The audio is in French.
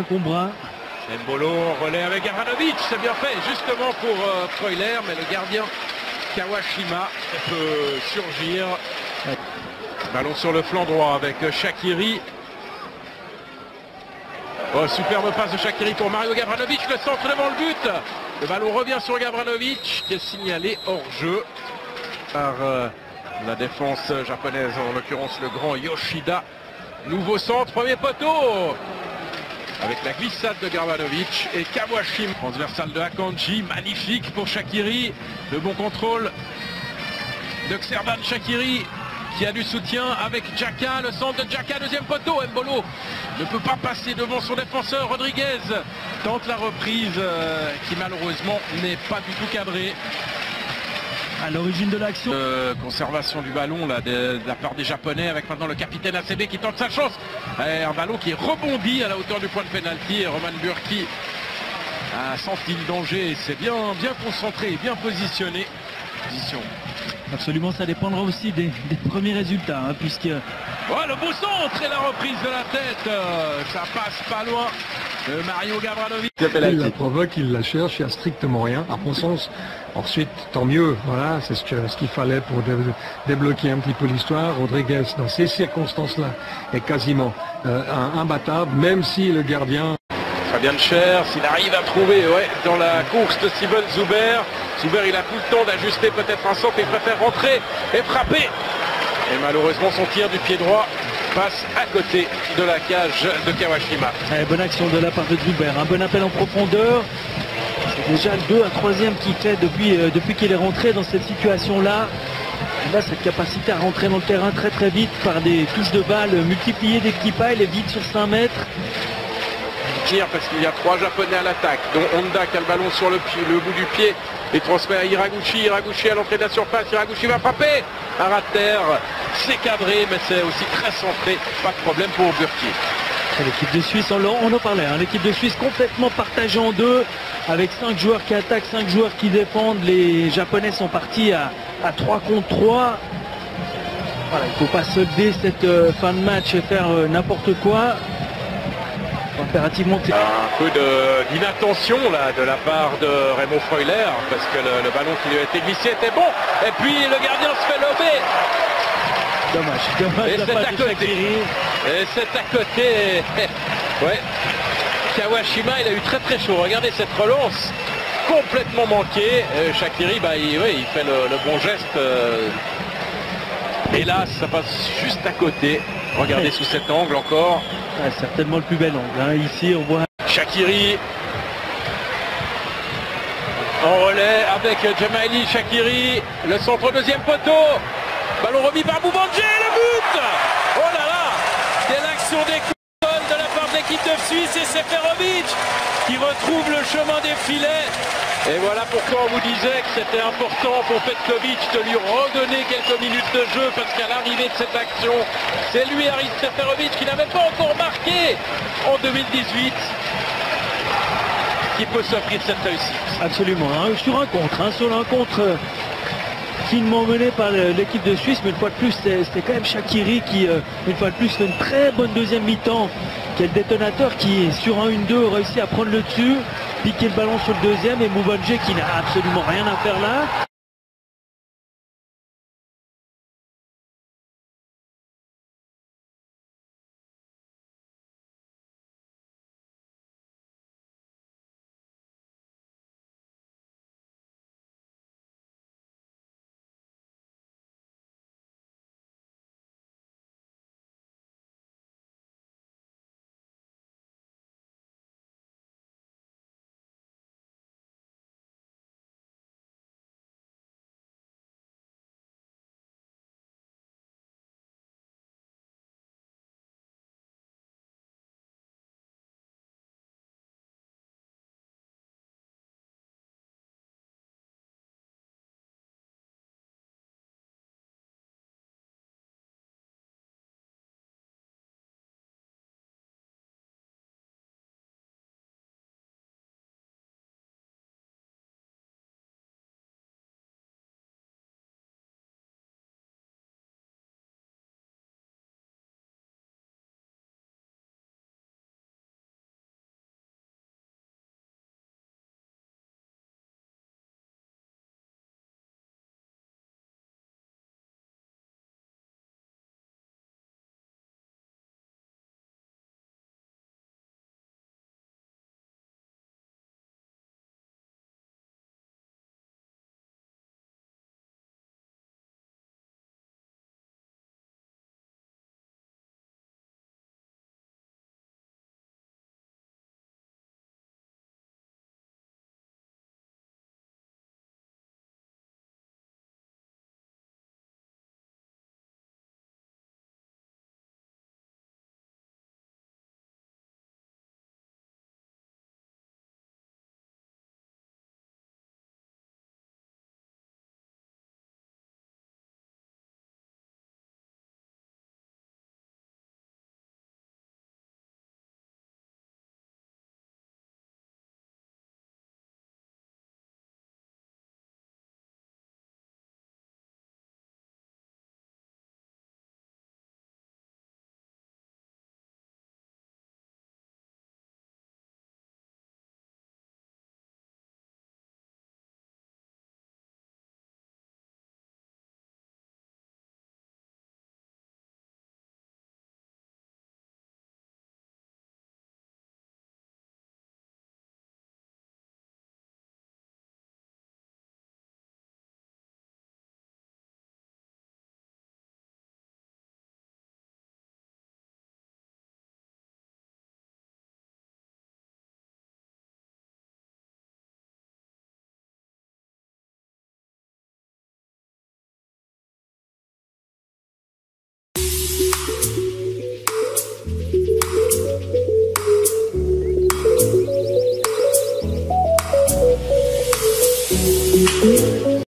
Combra. Mbolo relais avec Gavranovic, c'est bien fait justement pour Freuler, mais le gardien Kawashima peut surgir. Ballon sur le flanc droit avec Shaqiri. Oh, superbe passe de Shaqiri pour Mario Gavranovic, le centre devant le but. Le ballon revient sur Gavranovic qui est signalé hors jeu par la défense japonaise, en l'occurrence le grand Yoshida. Nouveau centre, premier poteau avec la glissade de Gavranovic et Kawashima. Transversal de Akanji, magnifique pour Shaqiri. Le bon contrôle de Xherdan Shaqiri qui a du soutien avec Xhaka, le centre de Xhaka, deuxième poteau. Mbolo ne peut pas passer devant son défenseur. Rodriguez tente la reprise qui malheureusement n'est pas du tout cadrée. À l'origine de l'action. Conservation du ballon là, de la part des Japonais avec maintenant le capitaine ACB qui tente sa chance. Un ballon qui rebondit à la hauteur du point de pénalty. Roman Bürki a senti le danger. C'est bien concentré, bien positionné. Absolument, ça dépendra aussi des premiers résultats, hein, puisque... Oh, le beau centre et la reprise de la tête. Ça passe pas loin. Mario Gavranovic. Il la provoque, il la cherche, il n'y a strictement rien. À mon sens, ensuite, tant mieux. Voilà, c'est ce qu'il fallait pour débloquer un petit peu l'histoire. Rodriguez, dans ces circonstances-là, est quasiment imbattable, même si le gardien... Fabien Cher, s'il arrive à trouver dans la course de Steven Zuber. Zuber, il a tout le temps d'ajuster peut-être un centre, il préfère rentrer et frapper. Et malheureusement, son tir du pied droit passe à côté de la cage de Kawashima. Bonne action de la part de Zuber, un bon appel en profondeur. C'est déjà le 2 à 3e qu'il fait depuis qu'il est rentré dans cette situation-là. Il a cette capacité à rentrer dans le terrain très très vite par des touches de balle multipliées des petits pas. Il est vite sur 5 mètres. Parce qu'il y a 3 Japonais à l'attaque, dont Honda qui a le ballon sur le bout du pied et transmet à Hiraguchi. Hiraguchi à l'entrée de la surface. Hiraguchi va frapper. Un rat de terre. C'est cadré, mais c'est aussi très centré. Pas de problème pour Bürki. L'équipe de Suisse, on en parlait, hein, l'équipe de Suisse complètement partagée en deux, avec 5 joueurs qui attaquent, 5 joueurs qui défendent. Les Japonais sont partis à 3 contre 3. Voilà, il ne faut pas solder cette fin de match et faire n'importe quoi. Impérativement. Un peu d'inattention là de la part de Remo Freuler, parce que le ballon qui lui a été glissé était bon. Et puis le gardien se fait lober. Dommage. Et c'est à côté. Et c'est à côté. Ouais. Kawashima, il a eu très très chaud. Regardez cette relance complètement manquée. Shaqiri, il fait le bon geste. Hélas, ça passe juste à côté. Regardez sous cet angle encore. Certainement le plus bel angle. Hein. Ici, on voit Shaqiri en relais avec Jamaili Shaqiri. Le centre, deuxième poteau. Ballon remis par Boubandje. Le but. Oh là là. C'est l'action des coups de la part de l'équipe de Suisse et Seferovic qui retrouve le chemin des filets. Et voilà pourquoi on vous disait que c'était important pour Petkovic de lui redonner quelques minutes de jeu, parce qu'à l'arrivée de cette action, c'est lui, Haris Seferovic, qui n'avait pas encore marqué en 2018, qui peut s'offrir cette réussite. Absolument, hein, sur un contre finement mené par l'équipe de Suisse, mais une fois de plus, c'était quand même Shaqiri qui, une fois de plus, fait une très bonne deuxième mi-temps, qui est le détonateur, qui, sur un 1-2, réussit à prendre le dessus, piquer le ballon sur le deuxième, et Boubandje qui n'a absolument rien à faire là.